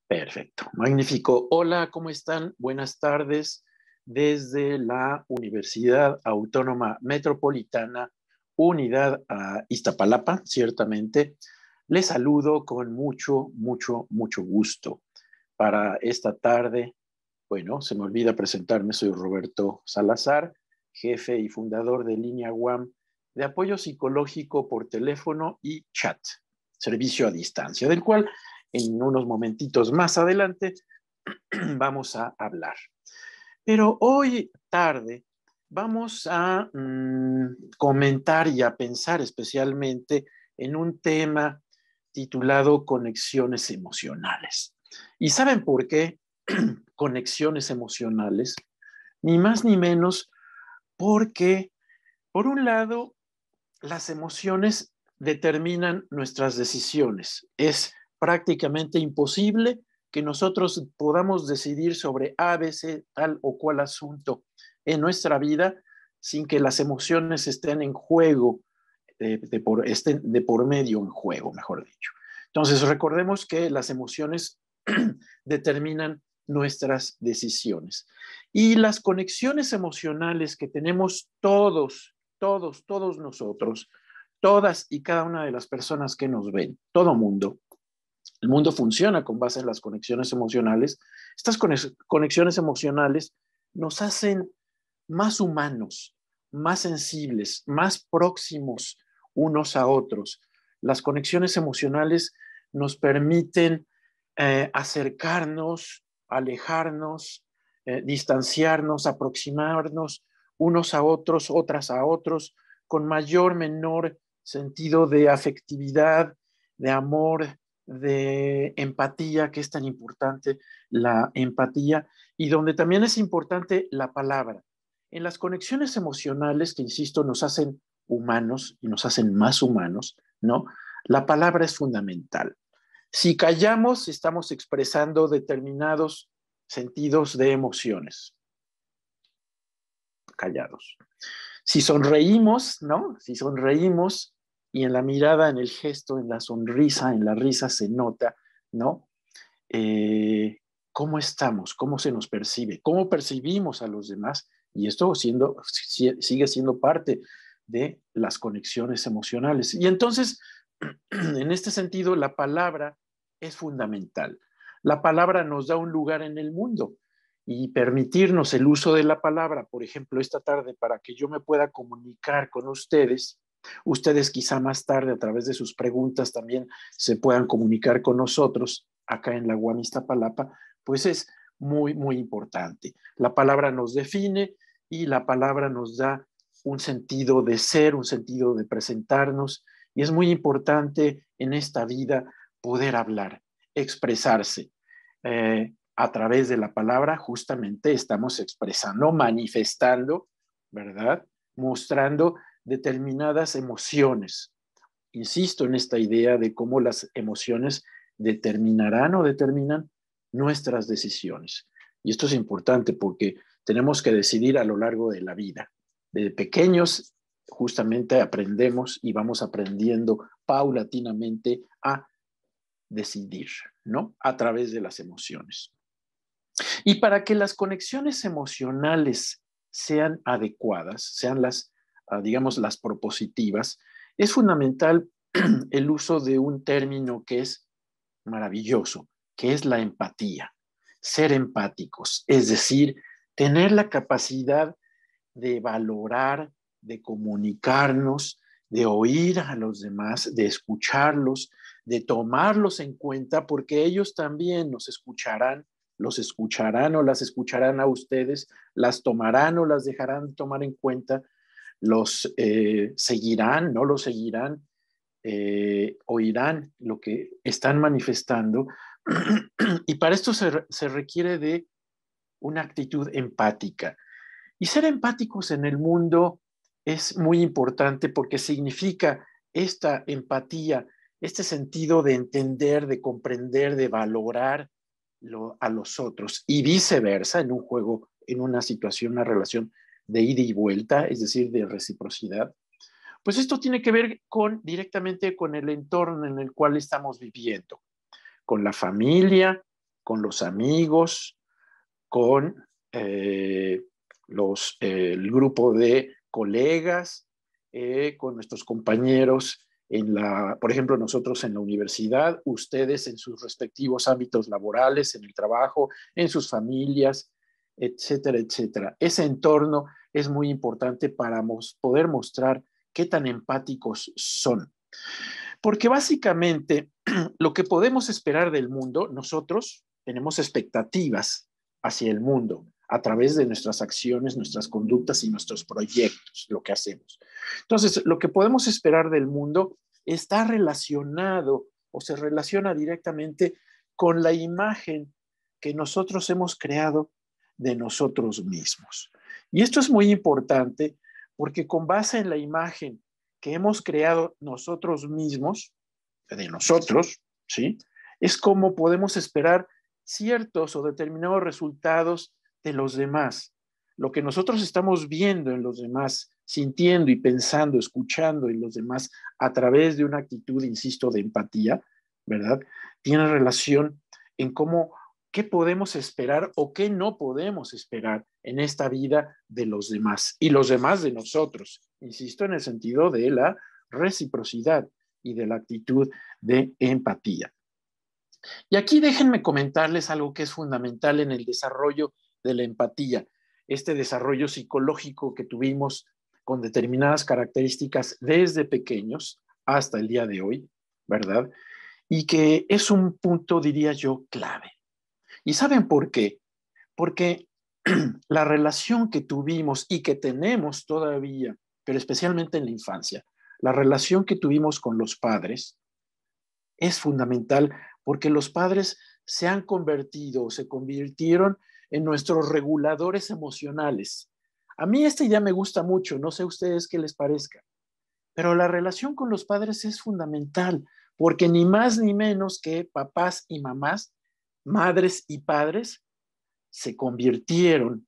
Perfecto, magnífico. Hola, ¿cómo están? Buenas tardes desde la Universidad Autónoma Metropolitana, Unidad Iztapalapa, ciertamente. Les saludo con mucho gusto. Para esta tarde, bueno, se me olvida presentarme, soy Roberto Salazar, jefe y fundador de Línea UAM de apoyo psicológico por teléfono y chat, servicio a distancia, del cual en unos momentitos más adelante vamos a hablar. Pero hoy tarde vamos a comentar y a pensar especialmente en un tema titulado conexiones emocionales. ¿Y saben por qué conexiones emocionales? Ni más ni menos porque, por un lado, las emociones determinan nuestras decisiones. Es prácticamente imposible que nosotros podamos decidir sobre A, B, C, tal o cual asunto en nuestra vida sin que las emociones estén en juego, estén de por medio en juego, mejor dicho. Entonces, recordemos que las emociones determinan nuestras decisiones. Y las conexiones emocionales que tenemos todos nosotros, todas y cada una de las personas que nos ven, todo mundo, el mundo funciona con base en las conexiones emocionales. Estas conexiones emocionales nos hacen más humanos, más sensibles, más próximos unos a otros. Las conexiones emocionales nos permiten acercarnos, alejarnos, distanciarnos, aproximarnos unos a otros, otras a otros, con mayor, menor sentido de afectividad, de amor, de empatía, que es tan importante la empatía, y donde también es importante la palabra. En las conexiones emocionales, que insisto, nos hacen humanos y nos hacen más humanos, ¿no? La palabra es fundamental. Si callamos, estamos expresando determinados sentidos de emociones. Callados. Si sonreímos, ¿no? Si sonreímos y en la mirada, en el gesto, en la sonrisa, en la risa se nota, ¿no? ¿Cómo estamos? ¿Cómo se nos percibe? ¿Cómo percibimos a los demás? Y esto sigue siendo parte de las conexiones emocionales. Y entonces, en este sentido, la palabra es fundamental. La palabra nos da un lugar en el mundo y permitirnos el uso de la palabra, por ejemplo, esta tarde, para que yo me pueda comunicar con ustedes. Ustedes quizá más tarde, a través de sus preguntas, también se puedan comunicar con nosotros acá en la UAM Iztapalapa, pues es muy importante. La palabra nos define y la palabra nos da un sentido de ser, un sentido de presentarnos, y es muy importante en esta vida poder hablar, expresarse. A través de la palabra justamente estamos expresando, manifestando, ¿verdad? Mostrando determinadas emociones. Insisto en esta idea de cómo las emociones determinarán o determinan nuestras decisiones. Y esto es importante porque tenemos que decidir a lo largo de la vida. Desde pequeños justamente aprendemos y vamos aprendiendo paulatinamente a decidir, ¿no? A través de las emociones. Y para que las conexiones emocionales sean adecuadas, sean digamos, las propositivas, es fundamental el uso de un término que es maravilloso, que es la empatía. Ser empáticos, es decir, tener la capacidad de valorar, de comunicarnos, de oír a los demás, de escucharlos, de tomarlos en cuenta, porque ellos también nos escucharán, los escucharán o las escucharán a ustedes, las tomarán o las dejarán tomar en cuenta, los seguirán, no los seguirán, oirán lo que están manifestando. Y para esto se requiere de una actitud empática. Y ser empáticos en el mundo es muy importante porque significa esta empatía, este sentido de entender, de comprender, de valorar a los otros y viceversa en un juego, en una situación, una relación de ida y vuelta, es decir, de reciprocidad. Pues esto tiene que ver directamente con el entorno en el cual estamos viviendo, con la familia, con los amigos, con el grupo de colegas, con nuestros compañeros por ejemplo, nosotros en la universidad, ustedes en sus respectivos ámbitos laborales, en el trabajo, en sus familias, etcétera, etcétera. Ese entorno es muy importante para poder mostrar qué tan empáticos son. Porque básicamente lo que podemos esperar del mundo, nosotros tenemos expectativas hacia el mundo a través de nuestras acciones, nuestras conductas y nuestros proyectos, lo que hacemos. Entonces, lo que podemos esperar del mundo está relacionado o se relaciona directamente con la imagen que nosotros hemos creado de nosotros mismos. Y esto es muy importante porque con base en la imagen que hemos creado nosotros mismos, de nosotros, ¿sí? Es como podemos esperar ciertos o determinados resultados de los demás. Lo que nosotros estamos viendo en los demás, sintiendo y pensando, escuchando en los demás a través de una actitud, insisto, de empatía, ¿verdad? Tiene relación en qué podemos esperar o qué no podemos esperar en esta vida de los demás y los demás de nosotros. Insisto, en el sentido de la reciprocidad y de la actitud de empatía. Y aquí déjenme comentarles algo que es fundamental en el desarrollo de la empatía, este desarrollo psicológico que tuvimos con determinadas características desde pequeños hasta el día de hoy, ¿verdad? Y que es un punto, diría yo, clave. ¿Y saben por qué? Porque la relación que tuvimos y que tenemos todavía, pero especialmente en la infancia, la relación que tuvimos con los padres es fundamental porque los padres se han convertido, se convirtieron en nuestros reguladores emocionales. A mí esta idea me gusta mucho, no sé a ustedes qué les parezca, pero la relación con los padres es fundamental porque ni más ni menos que papás y mamás, madres y padres, se convirtieron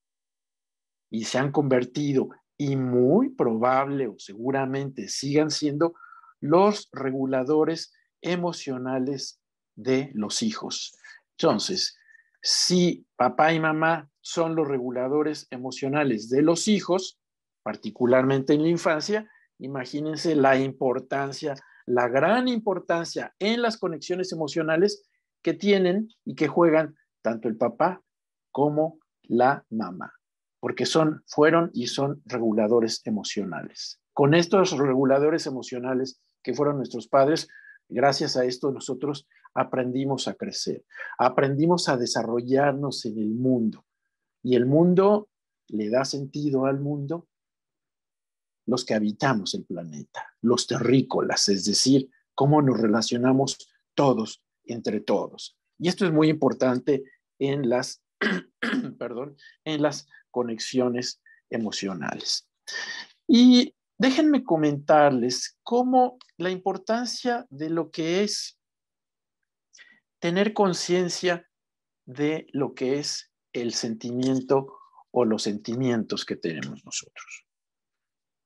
y se han convertido y muy probable o seguramente sigan siendo los reguladores emocionales de los hijos. Entonces, si papá y mamá son los reguladores emocionales de los hijos, particularmente en la infancia, imagínense la importancia, la gran importancia en las conexiones emocionales que tienen y que juegan tanto el papá como la mamá, porque fueron y son reguladores emocionales. Con estos reguladores emocionales que fueron nuestros padres, gracias a esto nosotros aprendimos a crecer, aprendimos a desarrollarnos en el mundo. Y el mundo le da sentido al mundo los que habitamos el planeta, los terrícolas, es decir, cómo nos relacionamos todos entre todos. Y esto es muy importante en las, perdón, en las conexiones emocionales. Y déjenme comentarles cómo la importancia de lo que es tener conciencia de lo que es el sentimiento o los sentimientos que tenemos nosotros.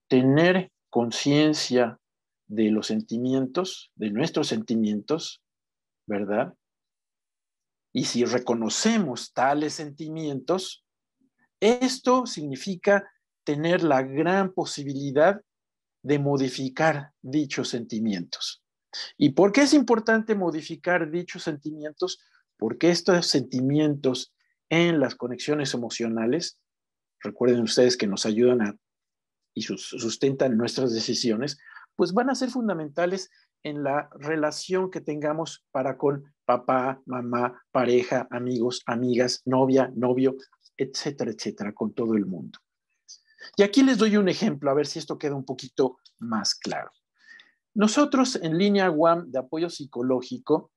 Tener conciencia de los sentimientos, de nuestros sentimientos, ¿verdad? Y si reconocemos tales sentimientos, esto significa tener la gran posibilidad de modificar dichos sentimientos. ¿Y por qué es importante modificar dichos sentimientos? Porque estos sentimientos en las conexiones emocionales, recuerden ustedes que nos ayudan y sustentan nuestras decisiones, pues van a ser fundamentales en la relación que tengamos para con papá, mamá, pareja, amigos, amigas, novia, novio, etcétera, etcétera, con todo el mundo. Y aquí les doy un ejemplo, a ver si esto queda un poquito más claro. Nosotros en línea UAM de apoyo psicológico,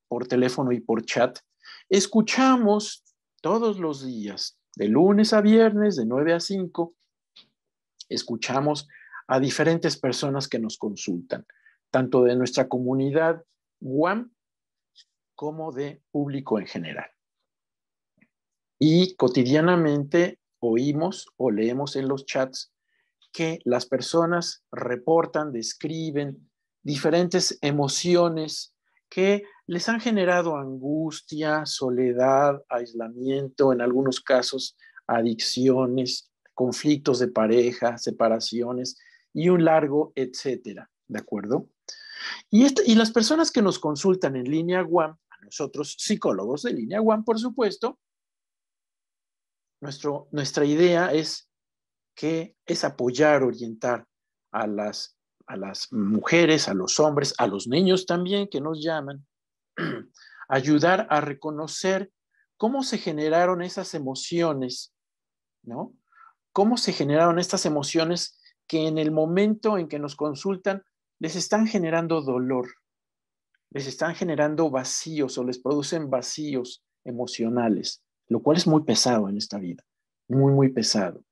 por teléfono y por chat, escuchamos todos los días, de lunes a viernes, de 9 a 5, escuchamos a diferentes personas que nos consultan, tanto de nuestra comunidad UAM como de público en general. Y cotidianamente oímos o leemos en los chats que las personas reportan, describen diferentes emociones que les han generado angustia, soledad, aislamiento, en algunos casos adicciones, conflictos de pareja, separaciones y un largo etcétera, ¿de acuerdo? Y las personas que nos consultan en línea One, a nosotros psicólogos de línea One, por supuesto, nuestra idea es apoyar, orientar a las mujeres, a los hombres, a los niños también que nos llaman, ayudar a reconocer cómo se generaron esas emociones, ¿no? Cómo se generaron estas emociones que en el momento en que nos consultan les están generando dolor, les están generando vacíos o les producen vacíos emocionales, lo cual es muy pesado en esta vida, muy, muy pesado.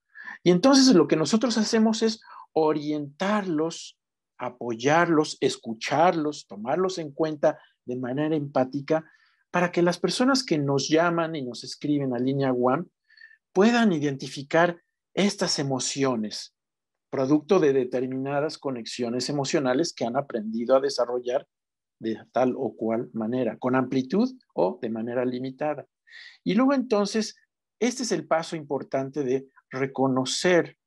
Y entonces lo que nosotros hacemos es orientarlos, apoyarlos, escucharlos, tomarlos en cuenta de manera empática para que las personas que nos llaman y nos escriben a línea One puedan identificar estas emociones, producto de determinadas conexiones emocionales que han aprendido a desarrollar de tal o cual manera, con amplitud o de manera limitada. Y luego entonces, este es el paso importante de reconocer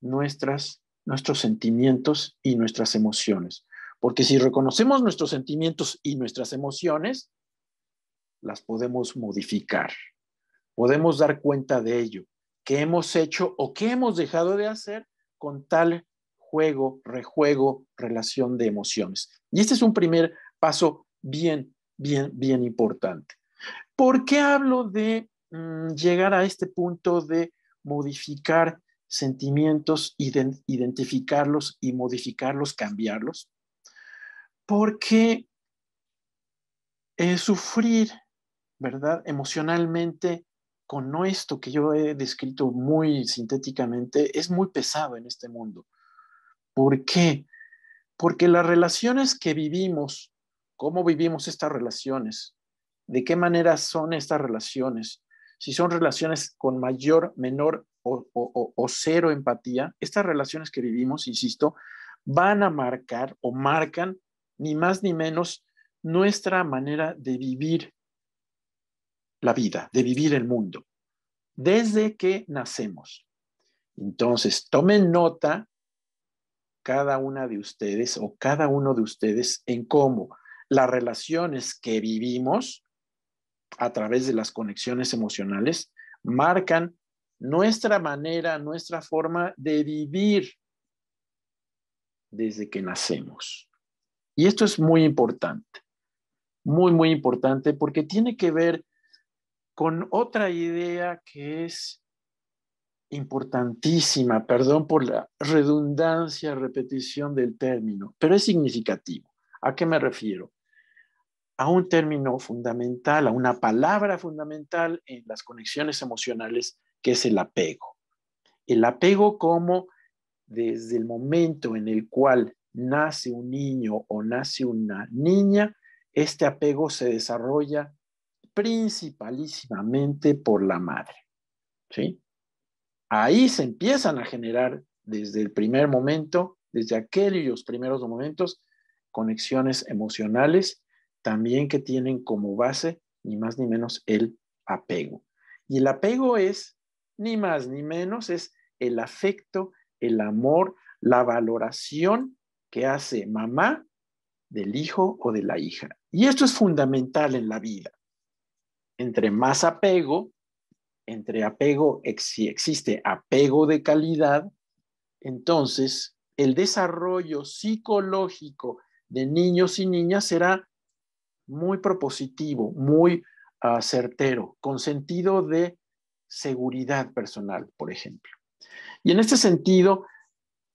nuestros sentimientos y nuestras emociones. Porque si reconocemos nuestros sentimientos y nuestras emociones, las podemos modificar. Podemos dar cuenta de ello, qué hemos hecho o qué hemos dejado de hacer con tal juego, rejuego, relación de emociones. Y este es un primer paso bien, bien, bien importante. ¿Por qué hablo de llegar a este punto de modificar sentimientos, identificarlos y modificarlos, cambiarlos? Porque sufrir, ¿verdad? Emocionalmente, con esto que yo he descrito muy sintéticamente, es muy pesado en este mundo. ¿Por qué? Porque las relaciones que vivimos, cómo vivimos estas relaciones, de qué manera son estas relaciones, si son relaciones con mayor, menor o cero empatía, estas relaciones que vivimos, insisto, van a marcar o marcan ni más ni menos nuestra manera de vivir la vida, de vivir el mundo, desde que nacemos. Entonces, tomen nota cada una de ustedes o cada uno de ustedes en cómo las relaciones que vivimos a través de las conexiones emocionales marcan nuestra manera, nuestra forma de vivir desde que nacemos. Y esto es muy, muy importante porque tiene que ver con otra idea que es importantísima, perdón por la redundancia, repetición del término, pero es significativo. ¿A qué me refiero? A un término fundamental, a una palabra fundamental en las conexiones emocionales, que es el apego. El apego como desde el momento en el cual nace un niño o nace una niña, este apego se desarrolla principalísimamente por la madre, ¿sí? Ahí se empiezan a generar desde el primer momento, desde aquellos primeros momentos, conexiones emocionales también que tienen como base ni más ni menos el apego. Y el apego es ni más ni menos, es el afecto, el amor, la valoración que hace mamá del hijo o de la hija. Y esto es fundamental en la vida. Entre más apego, si existe apego de calidad, entonces el desarrollo psicológico de niños y niñas será muy propositivo, muy certero, con sentido de seguridad personal, por ejemplo. Y en este sentido,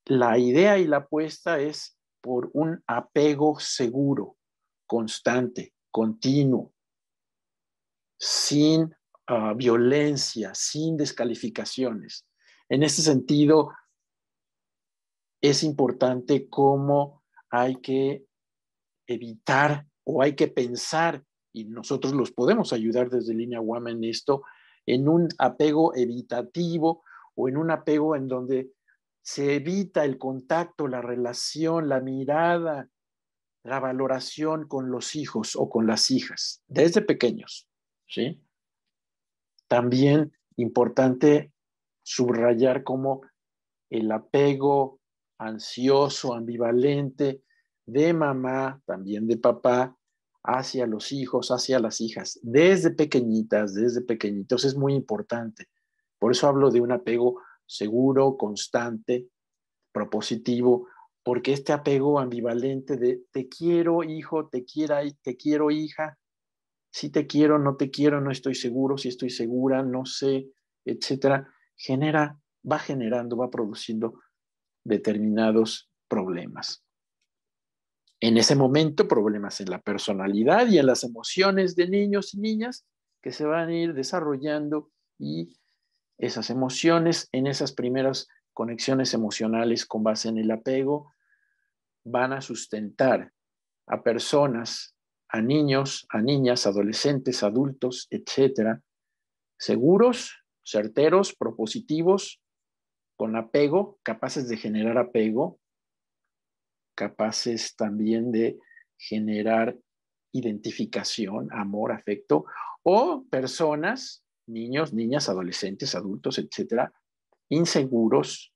la idea y la apuesta es por un apego seguro, constante, continuo, sin violencia, sin descalificaciones. En este sentido, es importante cómo hay que evitar o hay que pensar, y nosotros los podemos ayudar desde Línea Guama en esto, en un apego evitativo o en un apego en donde se evita el contacto, la relación, la mirada, la valoración con los hijos o con las hijas, desde pequeños, ¿sí? También importante subrayar cómo el apego ansioso, ambivalente de mamá, también de papá, hacia los hijos, hacia las hijas, desde pequeñitas, desde pequeñitos, es muy importante. Por eso hablo de un apego seguro, constante, propositivo, porque este apego ambivalente de te quiero hijo, te quiero hija, si te quiero, no te quiero, no estoy seguro, si estoy segura, no sé, etcétera, va generando, va produciendo determinados problemas. En ese momento, problemas en la personalidad y en las emociones de niños y niñas que se van a ir desarrollando, y esas emociones en esas primeras conexiones emocionales con base en el apego van a sustentar a personas, a niños, a niñas, adolescentes, adultos, etcétera, seguros, certeros, propositivos, con apego, capaces de generar apego, capaces también de generar identificación, amor, afecto, o personas, niños, niñas, adolescentes, adultos, etcétera, inseguros,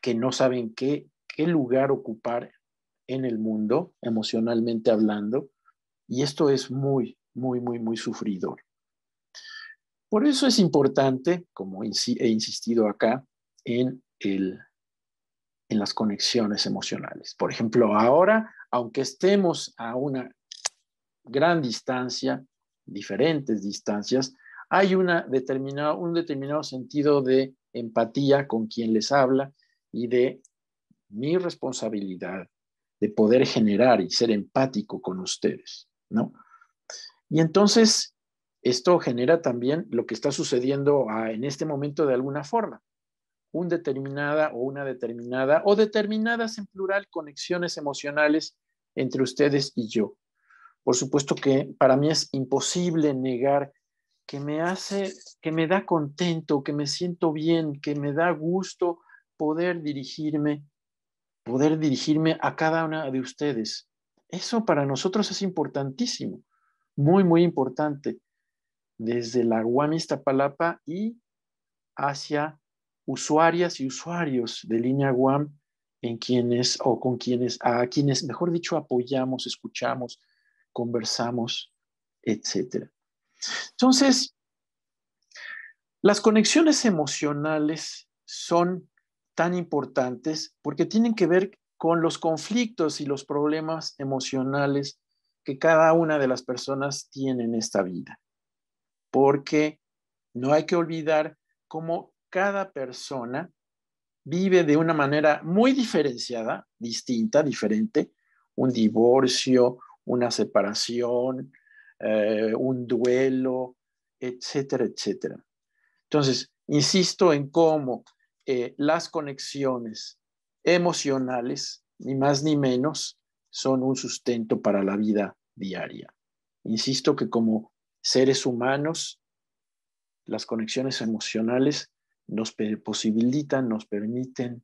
que no saben qué lugar ocupar en el mundo, emocionalmente hablando, y esto es muy, muy, muy, muy sufridor. Por eso es importante, como he insistido acá, en las conexiones emocionales. Por ejemplo, ahora, aunque estemos a una gran distancia, diferentes distancias, hay un determinado sentido de empatía con quien les habla y de mi responsabilidad de poder generar y ser empático con ustedes, ¿no? Y entonces, esto genera también lo que está sucediendo en este momento de alguna forma, una determinada o determinadas en plural conexiones emocionales entre ustedes y yo. Por supuesto que para mí es imposible negar que me da contento, que me siento bien, que me da gusto poder dirigirme a cada una de ustedes. Eso para nosotros es importantísimo, muy, muy importante, desde la UAM Iztapalapa y hacia usuarias y usuarios de línea UAM a quienes, mejor dicho, apoyamos, escuchamos, conversamos, etcétera. Entonces, las conexiones emocionales son tan importantes porque tienen que ver con los conflictos y los problemas emocionales que cada una de las personas tiene en esta vida. Porque no hay que olvidar cómo cada persona vive de una manera muy diferenciada, distinta, diferente, un divorcio, una separación, un duelo, etcétera, etcétera. Entonces, insisto en cómo las conexiones emocionales, ni más ni menos, son un sustento para la vida diaria. Insisto que como seres humanos, las conexiones emocionales nos posibilitan, nos permiten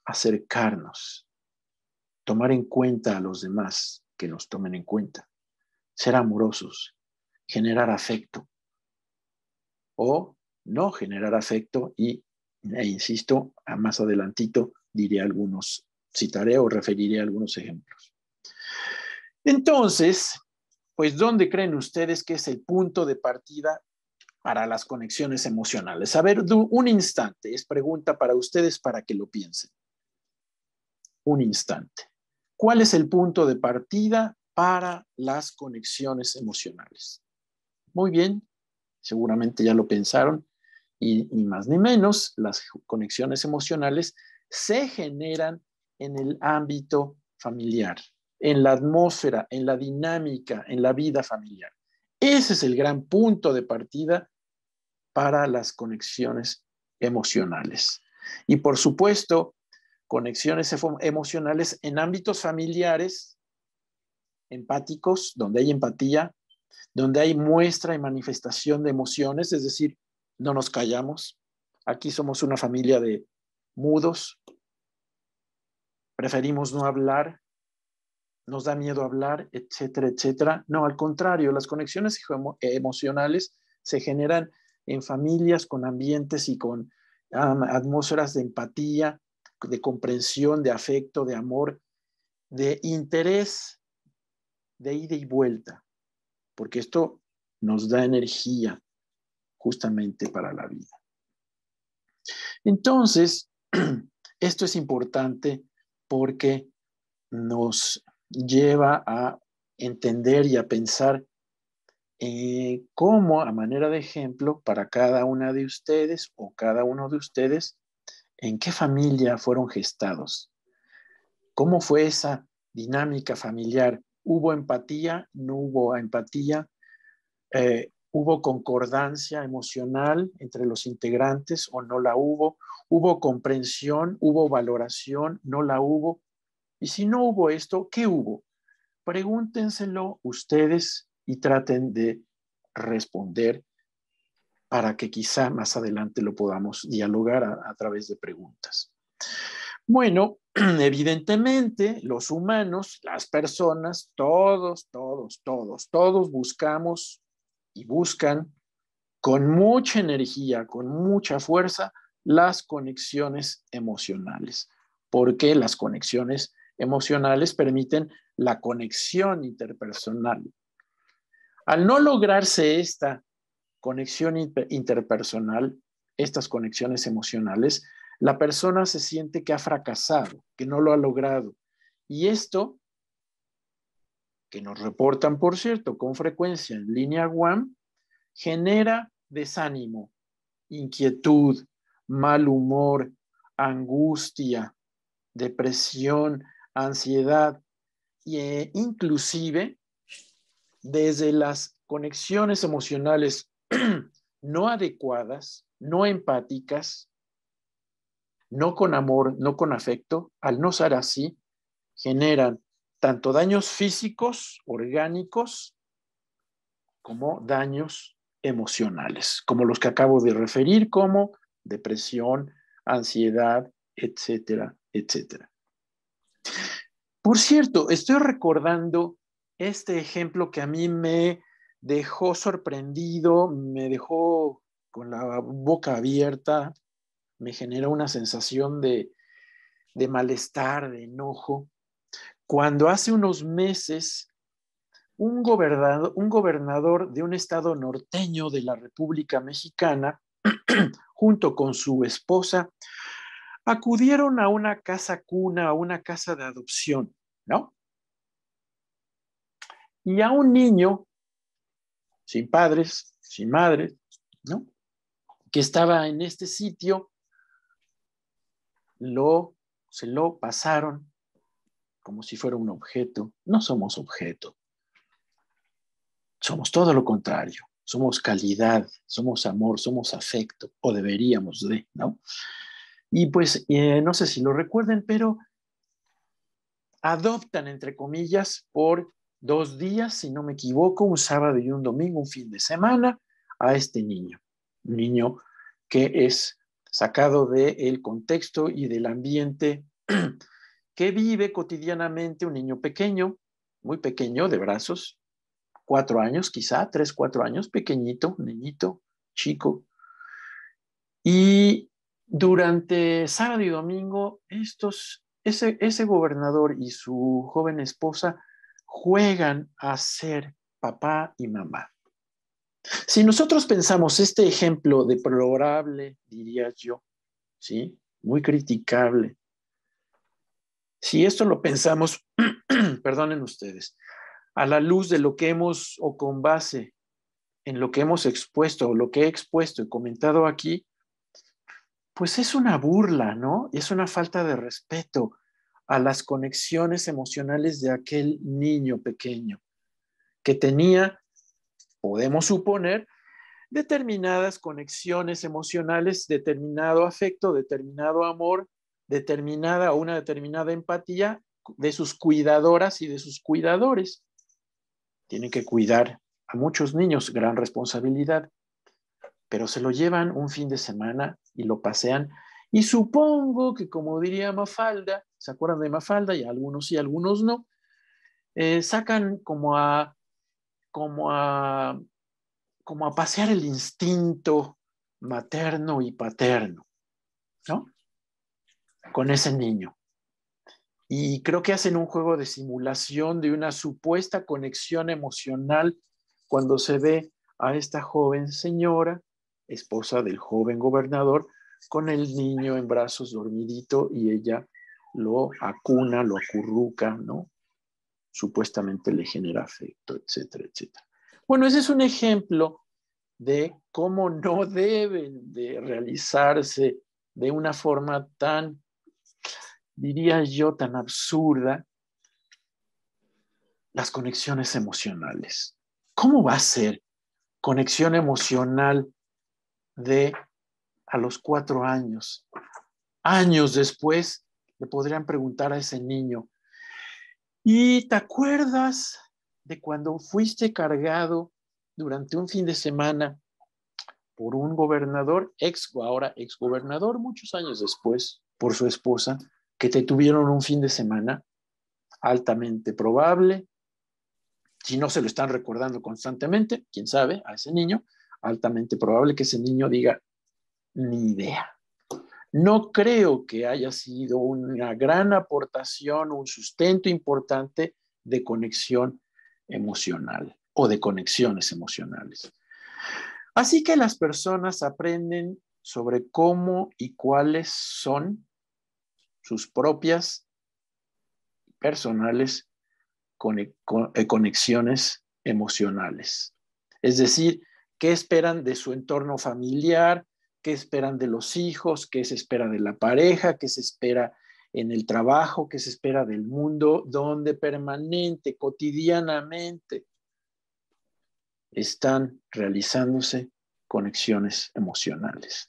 acercarnos, tomar en cuenta a los demás, que nos tomen en cuenta, ser amorosos, generar afecto o no generar afecto insisto, más adelantito citaré o referiré algunos ejemplos. Entonces, pues, ¿dónde creen ustedes que es el punto de partida para las conexiones emocionales? A ver, un instante, es pregunta para ustedes para que lo piensen. Un instante. ¿Cuál es el punto de partida para las conexiones emocionales? Muy bien, seguramente ya lo pensaron, y ni más ni menos, las conexiones emocionales se generan en el ámbito familiar, en la atmósfera, en la dinámica, en la vida familiar. Ese es el gran punto de partida para las conexiones emocionales. Y por supuesto, conexiones emocionales en ámbitos familiares, empáticos, donde hay empatía, donde hay muestra y manifestación de emociones, es decir, no nos callamos. Aquí somos una familia de mudos, preferimos no hablar, nos da miedo hablar, etcétera, etcétera. No, al contrario, las conexiones emocionales se generan en familias con ambientes y con atmósferas de empatía, de comprensión, de afecto, de amor, de interés, de ida y vuelta, porque esto nos da energía justamente para la vida. Entonces, esto es importante porque nos lleva a entender y a pensar cómo, a manera de ejemplo, para cada una de ustedes o cada uno de ustedes, en qué familia fueron gestados. ¿Cómo fue esa dinámica familiar? ¿Hubo empatía? ¿No hubo empatía? ¿Hubo concordancia emocional entre los integrantes o no la hubo? ¿Hubo comprensión? ¿Hubo valoración? ¿No la hubo? Y si no hubo esto, ¿qué hubo? Pregúntenselo ustedes y traten de responder para que quizá más adelante lo podamos dialogar a través de preguntas. Bueno, evidentemente los humanos, las personas, todos buscamos y buscan con mucha energía, con mucha fuerza, las conexiones emocionales, porque las conexiones emocionales permiten la conexión interpersonal. Al no lograrse esta conexión interpersonal, estas conexiones emocionales, la persona se siente que ha fracasado, que no lo ha logrado. Y esto, que nos reportan, por cierto, con frecuencia en línea WAM, genera desánimo, inquietud, mal humor, angustia, depresión, ansiedad e inclusive desde las conexiones emocionales no adecuadas, no empáticas, no con amor, no con afecto, al no ser así, generan tanto daños físicos, orgánicos, como daños emocionales, como los que acabo de referir, como depresión, ansiedad, etcétera, etcétera. Por cierto, estoy recordando este ejemplo que a mí me dejó sorprendido, me dejó con la boca abierta, me generó una sensación de malestar, de enojo, cuando hace unos meses un gobernador de un estado norteño de la República Mexicana, junto con su esposa, acudieron a una casa cuna, a una casa de adopción, ¿no? Y a un niño sin padres, sin madre, ¿no? Que estaba en este sitio, se lo pasaron como si fuera un objeto. No somos objeto, somos todo lo contrario. Somos calidad, somos amor, somos afecto, o deberíamos de, ¿no? Y pues, no sé si lo recuerden, pero adoptan, entre comillas, por 2 días, si no me equivoco, un sábado y un domingo, un fin de semana, a este niño. Un niño que es sacado del contexto y del ambiente que vive cotidianamente un niño pequeño, muy pequeño, de brazos, 4 años quizá, 3, 4 años, pequeñito, niñito, chico. Y durante sábado y domingo, ese gobernador y su joven esposa juegan a ser papá y mamá. Si nosotros pensamos este ejemplo deplorable, diría yo, ¿sí? Muy criticable. Si esto lo pensamos, perdonen ustedes, a la luz de lo que hemos, o con base en lo que hemos expuesto, o lo que he expuesto y comentado aquí, pues es una burla, ¿no? Es una falta de respeto a las conexiones emocionales de aquel niño pequeño que tenía, podemos suponer, determinadas conexiones emocionales, determinado afecto, determinado amor, una determinada empatía de sus cuidadoras y de sus cuidadores. Tienen que cuidar a muchos niños, gran responsabilidad, pero se lo llevan un fin de semana y lo pasean. Y supongo que, como diría Mafalda, ¿Se acuerdan de Mafalda? Y algunos sí, algunos no. Sacan como a, como a pasear el instinto materno y paterno, ¿no? Con ese niño. Y creo que hacen un juego de simulación de una supuesta conexión emocional cuando se ve a esta joven señora, esposa del joven gobernador, con el niño en brazos dormidito y ella lo acuna, lo acurruca, ¿no? Supuestamente le genera afecto, etcétera, etcétera. Bueno, ese es un ejemplo de cómo no deben de realizarse de una forma tan, diría yo, tan absurda las conexiones emocionales. ¿Cómo va a ser conexión emocional de a los 4 años? Años después le podrían preguntar a ese niño, ¿y te acuerdas de cuando fuiste cargado durante un fin de semana por un gobernador, ahora ex gobernador, muchos años después, por su esposa, que te tuvieron un fin de semana? Altamente probable, si no se lo están recordando constantemente, quién sabe, a ese niño, altamente probable que ese niño diga, ni idea. No creo que haya sido una gran aportación, un sustento importante de conexión emocional o de conexiones emocionales. Así que las personas aprenden sobre cómo y cuáles son sus propias personales conexiones emocionales. Es decir, qué esperan de su entorno familiar, qué esperan de los hijos, qué se espera de la pareja, qué se espera en el trabajo, qué se espera del mundo, donde permanente, cotidianamente están realizándose conexiones emocionales.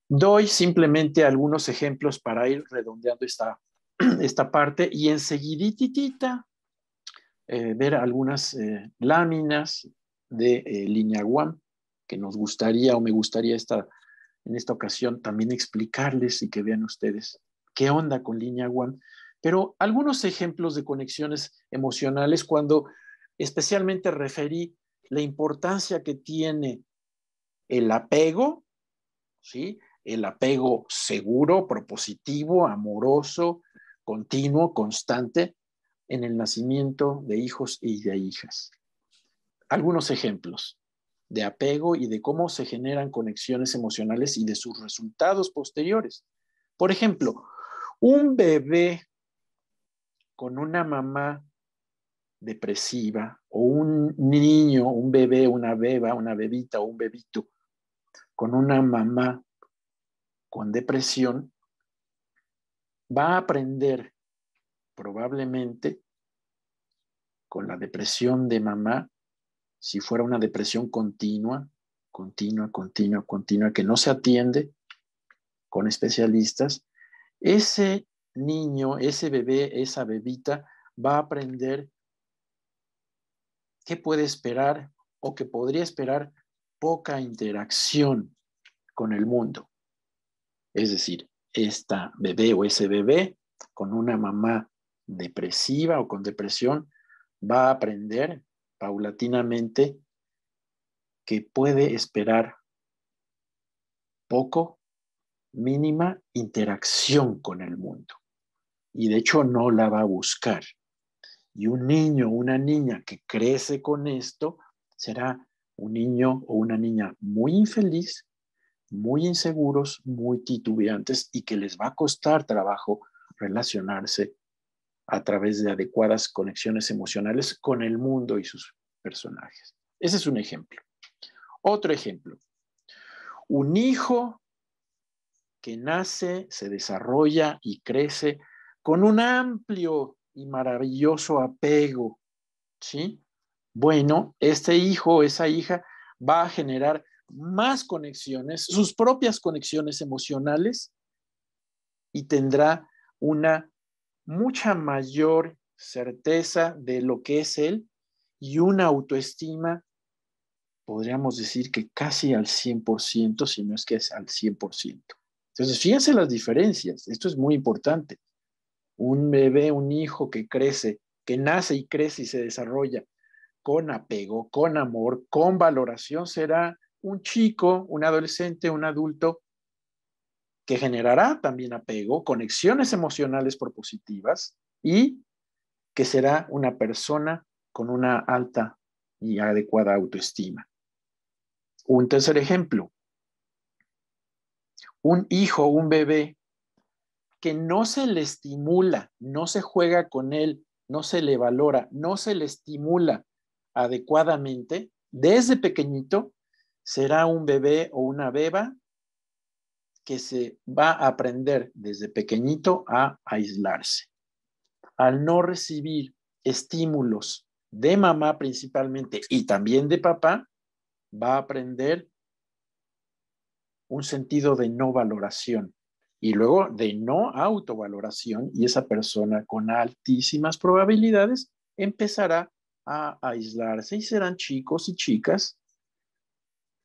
Doy simplemente algunos ejemplos para ir redondeando esta parte y enseguiditita ver algunas láminas de línea One que nos gustaría o me gustaría en esta ocasión también explicarles y que vean ustedes qué onda con línea One, pero algunos ejemplos de conexiones emocionales cuando especialmente referí la importancia que tiene el apego, ¿sí? El apego seguro, propositivo, amoroso, continuo, constante, en el nacimiento de hijos y de hijas. Algunos ejemplos de apego y de cómo se generan conexiones emocionales y de sus resultados posteriores. Por ejemplo, un bebé con una mamá depresiva o un niño, un bebé, una beba, una bebita o un bebito con una mamá con depresión va a aprender probablemente con la depresión de mamá, si fuera una depresión continua, continua, que no se atiende con especialistas, ese niño, ese bebé, esa bebita va a aprender qué puede esperar o que podría esperar poca interacción con el mundo. Es decir, esta bebé o ese bebé con una mamá depresiva o con depresión va a aprender paulatinamente que puede esperar poco, mínima interacción con el mundo. Y de hecho no la va a buscar. Y un niño o una niña que crece con esto será un niño o una niña muy infeliz, muy inseguros, muy titubeantes y que les va a costar trabajo relacionarse a través de adecuadas conexiones emocionales con el mundo y sus personajes. Ese es un ejemplo. Otro ejemplo, un hijo que nace, se desarrolla y crece con un amplio y maravilloso apego, ¿sí? Bueno, este hijo, esa hija va a generar más conexiones, sus propias conexiones emocionales y tendrá una mucha mayor certeza de lo que es él y una autoestima, podríamos decir que casi al 100%, si no es que es al 100%. Entonces, fíjense las diferencias, esto es muy importante. Un bebé, un hijo que crece, que nace y crece y se desarrolla con apego, con amor, con valoración, será un chico, un adolescente, un adulto que generará también apego, conexiones emocionales propositivas y que será una persona con una alta y adecuada autoestima. Un tercer ejemplo, un hijo, un bebé que no se le estimula, no se juega con él, no se le valora, no se le estimula adecuadamente, desde pequeñito será un bebé o una beba que se va a aprender desde pequeñito a aislarse. Al no recibir estímulos de mamá principalmente y también de papá, va a aprender un sentido de no valoración y luego de no autovaloración, y esa persona con altísimas probabilidades empezará a aislarse y serán chicos y chicas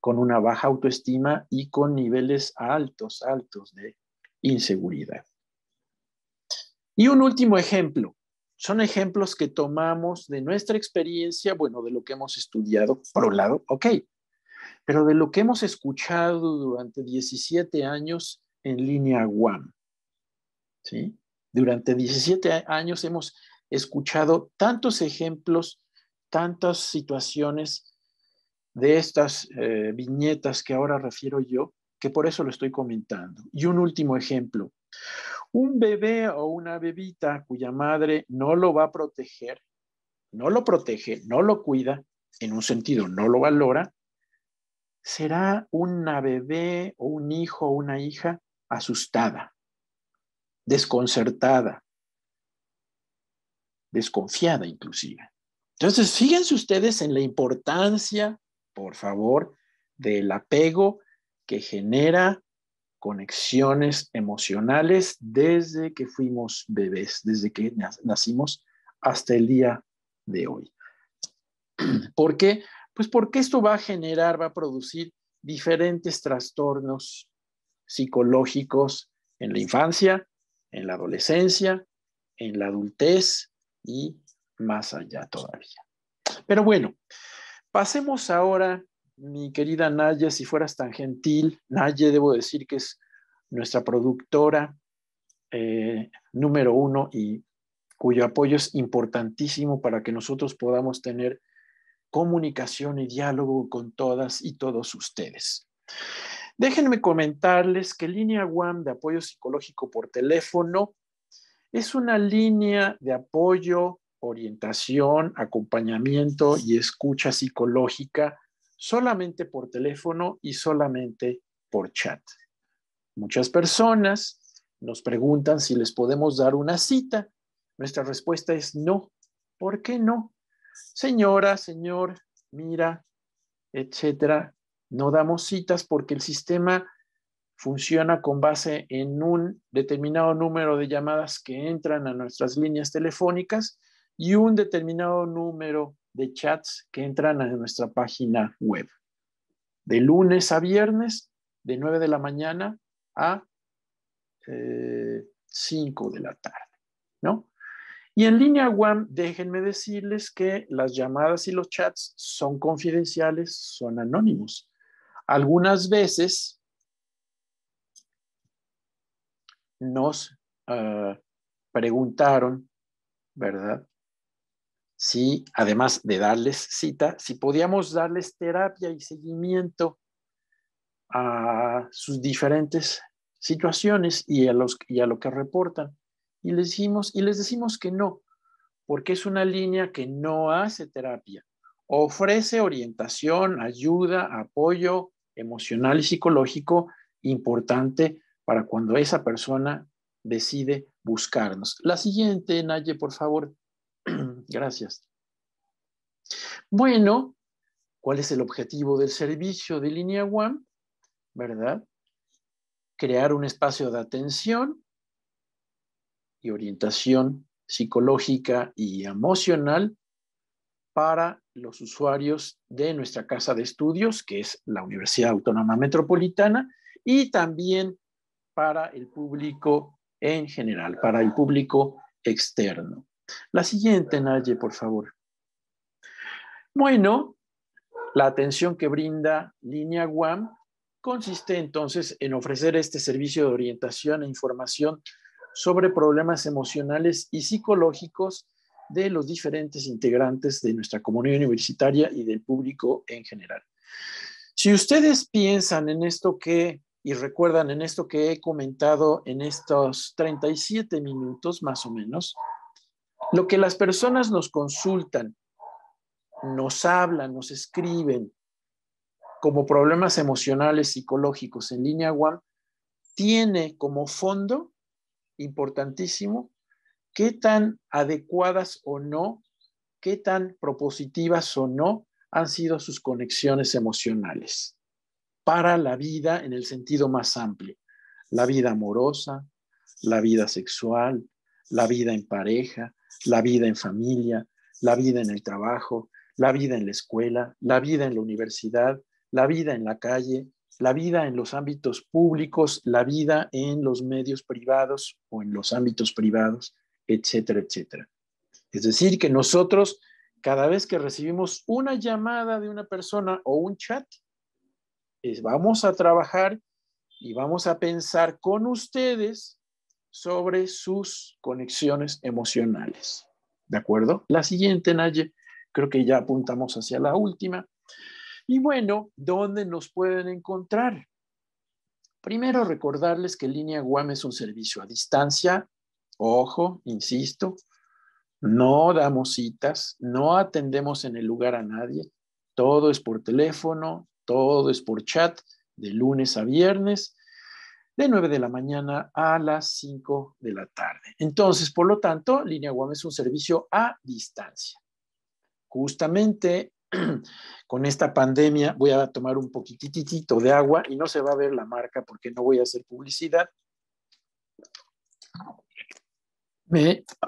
con una baja autoestima y con niveles altos de inseguridad. Y un último ejemplo. Son ejemplos que tomamos de nuestra experiencia, bueno, de lo que hemos estudiado, por un lado, ok, pero de lo que hemos escuchado durante 17 años en línea UAM, ¿sí? Durante 17 años hemos escuchado tantos ejemplos, tantas situaciones de estas viñetas que ahora refiero yo, que por eso lo estoy comentando. Y un último ejemplo. Un bebé o una bebita cuya madre no lo va a proteger, no lo protege, no lo cuida, en un sentido no lo valora, será una bebé o un hijo o una hija asustada, desconcertada, desconfiada inclusive. Entonces, fíjense ustedes en la importancia, por favor, del apego que genera conexiones emocionales desde que fuimos bebés, desde que nacimos hasta el día de hoy. ¿Por qué? Pues porque esto va a generar, va a producir diferentes trastornos psicológicos en la infancia, en la adolescencia, en la adultez y más allá todavía. Pero bueno, pasemos ahora, mi querida Naye, si fueras tan gentil. Naye, debo decir que es nuestra productora número uno y cuyo apoyo es importantísimo para que nosotros podamos tener comunicación y diálogo con todas y todos ustedes. Déjenme comentarles que Línea UAM de apoyo psicológico por teléfono es una línea de apoyo, orientación, acompañamiento y escucha psicológica solamente por teléfono y solamente por chat. Muchas personas nos preguntan si les podemos dar una cita. Nuestra respuesta es no. ¿Por qué no? Señora, señor, mira, etcétera, no damos citas porque el sistema funciona con base en un determinado número de llamadas que entran a nuestras líneas telefónicas y un determinado número de chats que entran a nuestra página web. De lunes a viernes, de 9 de la mañana a 5 de la tarde, ¿no? Y en línea UAM, déjenme decirles que las llamadas y los chats son confidenciales, son anónimos. Algunas veces nos preguntaron, ¿verdad? Si, además de darles cita, si podíamos darles terapia y seguimiento a sus diferentes situaciones y a lo que reportan. Y les decimos que no, porque es una línea que no hace terapia. Ofrece orientación, ayuda, apoyo emocional y psicológico importante para cuando esa persona decide buscarnos. La siguiente, Naye, por favor. Gracias. Bueno, ¿cuál es el objetivo del servicio de Línea UAM? ¿Verdad? Crear un espacio de atención y orientación psicológica y emocional para los usuarios de nuestra casa de estudios, que es la Universidad Autónoma Metropolitana, y también para el público en general, para el público externo. La siguiente, Naye, por favor. Bueno, la atención que brinda Línea UAM consiste entonces en ofrecer este servicio de orientación e información sobre problemas emocionales y psicológicos de los diferentes integrantes de nuestra comunidad universitaria y del público en general. Si ustedes piensan en esto y recuerdan en esto que he comentado en estos 37 minutos más o menos, lo que las personas nos consultan, nos hablan, nos escriben como problemas emocionales, psicológicos en Línea UAM, tiene como fondo importantísimo qué tan adecuadas o no, qué tan propositivas o no han sido sus conexiones emocionales para la vida en el sentido más amplio. La vida amorosa, la vida sexual, la vida en pareja, la vida en familia, la vida en el trabajo, la vida en la escuela, la vida en la universidad, la vida en la calle, la vida en los ámbitos públicos, la vida en los medios privados o en los ámbitos privados, etcétera, etcétera. Es decir, que nosotros, cada vez que recibimos una llamada de una persona o un chat, vamos a trabajar y vamos a pensar con ustedes sobre sus conexiones emocionales. ¿De acuerdo? La siguiente, Naye, creo que ya apuntamos hacia la última. Y bueno, ¿dónde nos pueden encontrar? Primero, recordarles que Línea UAM es un servicio a distancia. Ojo, insisto, no damos citas, no atendemos en el lugar a nadie. Todo es por teléfono, todo es por chat, de lunes a viernes, de 9 de la mañana a las 5 de la tarde. Entonces, por lo tanto, Línea UAM es un servicio a distancia. Justamente con esta pandemia voy a tomar un poquitito de agua y no se va a ver la marca porque no voy a hacer publicidad.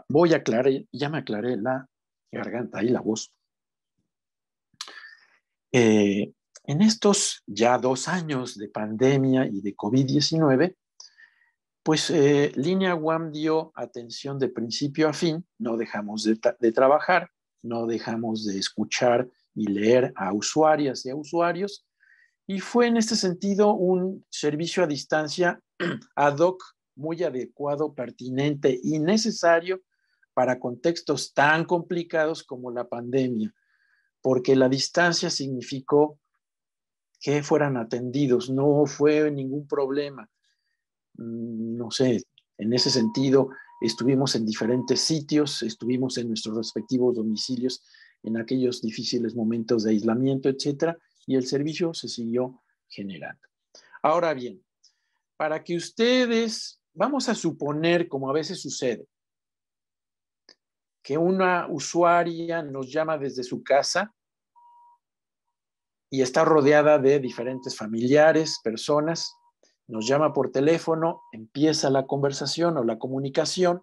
Voy a aclarar, ya me aclaré la garganta y la voz. En estos ya 2 años de pandemia y de COVID-19, pues Línea UAM dio atención de principio a fin, no dejamos de trabajar, no dejamos de escuchar y leer a usuarias y a usuarios, y fue en este sentido un servicio a distancia ad hoc, muy adecuado, pertinente y necesario para contextos tan complicados como la pandemia, porque la distancia significó que fueran atendidos, no fue ningún problema. No sé, en ese sentido, estuvimos en diferentes sitios, estuvimos en nuestros respectivos domicilios en aquellos difíciles momentos de aislamiento, etcétera, y el servicio se siguió generando. Ahora bien, para que ustedes, vamos a suponer, como a veces sucede, que una usuaria nos llama desde su casa y está rodeada de diferentes familiares, personas, nos llama por teléfono, empieza la conversación o la comunicación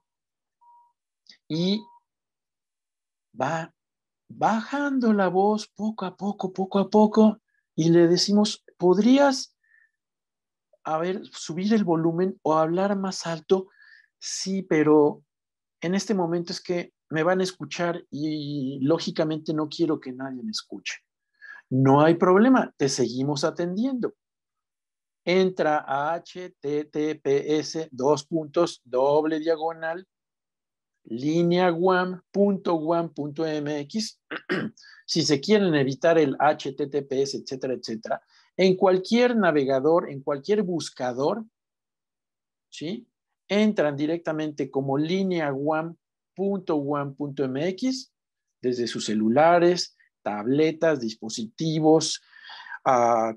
y va bajando la voz poco a poco, y le decimos, ¿podrías, subir el volumen o hablar más alto? Sí, pero en este momento es que me van a escuchar y lógicamente no quiero que nadie me escuche. No hay problema, te seguimos atendiendo. Entra a https:// lineaguam.guam.mx. Si se quieren evitar el https, etcétera, etcétera, en cualquier navegador, en cualquier buscador, ¿sí? Entran directamente como lineaguam.guam.mx desde sus celulares, tabletas, dispositivos,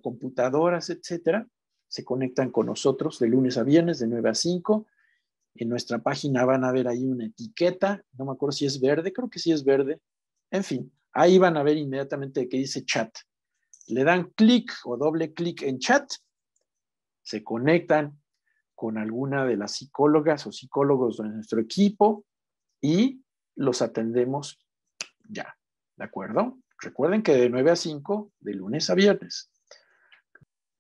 computadoras, etcétera. Se conectan con nosotros de lunes a viernes de 9 a 5. En nuestra página van a ver ahí una etiqueta, no me acuerdo si es verde, creo que sí es verde. En fin, ahí van a ver inmediatamente que dice chat. Le dan clic o doble clic en chat, se conectan con alguna de las psicólogas o psicólogos de nuestro equipo y los atendemos ya, ¿de acuerdo? Recuerden que de 9 a 5, de lunes a viernes.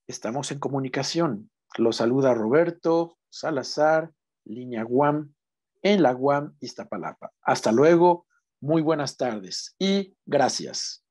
Estamos en comunicación. Los saluda Roberto Salazar, Línea UAM, en la UAM Iztapalapa. Hasta luego, muy buenas tardes y gracias.